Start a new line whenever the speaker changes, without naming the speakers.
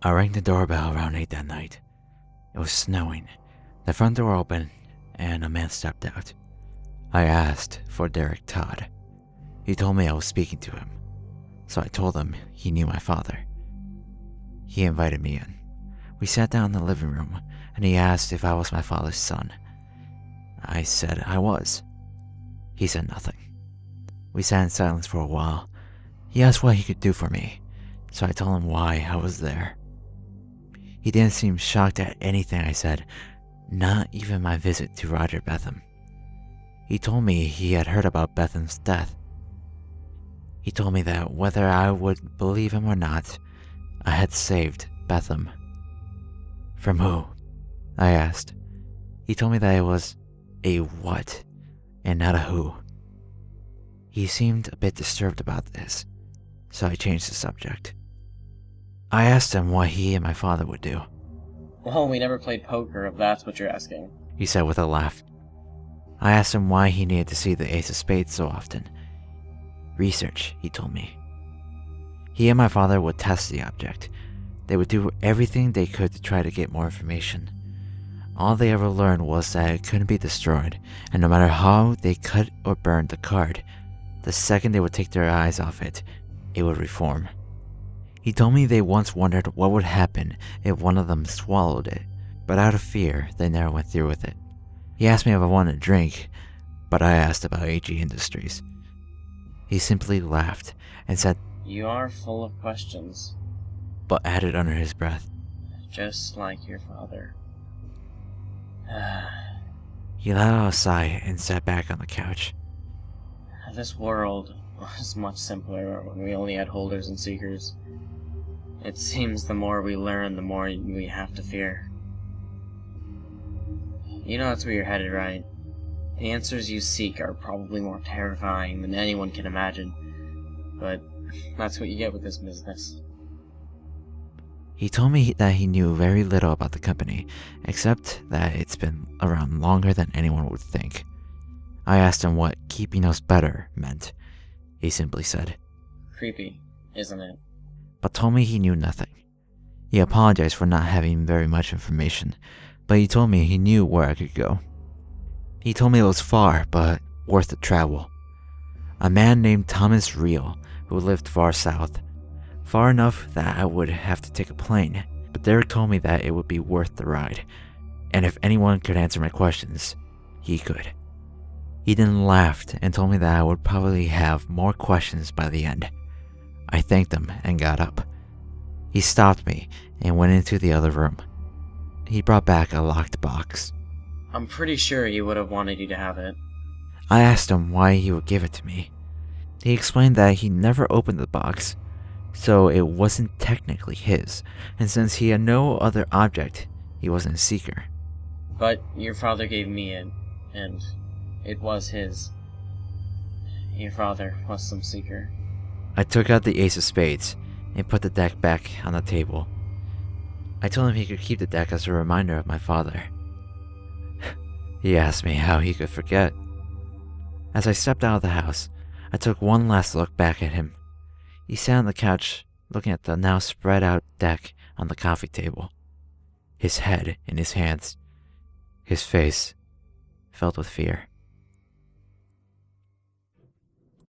I rang the doorbell around 8 that night. It was snowing. The front door opened, and a man stepped out. I asked for Derek Todd. He told me I was speaking to him, so I told him he knew my father. He invited me in. We sat down in the living room, and he asked if I was my father's son. I said I was. He said nothing. We sat in silence for a while. He asked what he could do for me, so I told him why I was there. He didn't seem shocked at anything I said, not even my visit to Roger Betham. He told me he had heard about Betham's death. He told me that whether I would believe him or not, I had saved Betham. From who? I asked. He told me that it was a what and not a who. He seemed a bit disturbed about this, so I changed the subject. I asked him what he and my father would do.
Well, we never played poker, if that's what you're asking,
he said with a laugh. I asked him why he needed to see the ace of spades so often. Research, he told me. He and my father would test the object. They would do everything they could to try to get more information. All they ever learned was that it couldn't be destroyed, and no matter how they cut or burned the card, the second they would take their eyes off it, it would reform. He told me they once wondered what would happen if one of them swallowed it, but out of fear, they never went through with it. He asked me if I wanted a drink, but I asked about AG Industries. He simply laughed and said,
"You are full of questions,"
but added under his breath,
"just like your father."
He let out a sigh and sat back on the couch.
This world was much simpler when we only had holders and seekers. It seems the more we learn, the more we have to fear. You know that's where you're headed, right? The answers you seek are probably more terrifying than anyone can imagine, but that's what you get with this business.
He told me that he knew very little about the company, except that it's been around longer than anyone would think. I asked him what keeping us better meant. He simply said,
"Creepy, isn't it?"
but told me he knew nothing. He apologized for not having very much information, but he told me he knew where I could go. He told me it was far, but worth the travel. A man named Thomas Reel, who lived far south. Far enough that I would have to take a plane, but Derek told me that it would be worth the ride, and if anyone could answer my questions, he could. He then laughed and told me that I would probably have more questions by the end. I thanked him and got up. He stopped me and went into the other room. He brought back a locked box.
I'm pretty sure he would have wanted you to have it.
I asked him why he would give it to me. He explained that he never opened the box, so it wasn't technically his, and since he had no other object, he wasn't a seeker.
But your father gave me it, and it was his. Your father was some seeker.
I took out the ace of spades and put the deck back on the table. I told him he could keep the deck as a reminder of my father. He asked me how he could forget. As I stepped out of the house, I took one last look back at him. He sat on the couch, looking at the now spread out deck on the coffee table, his head in his hands, his face filled with fear.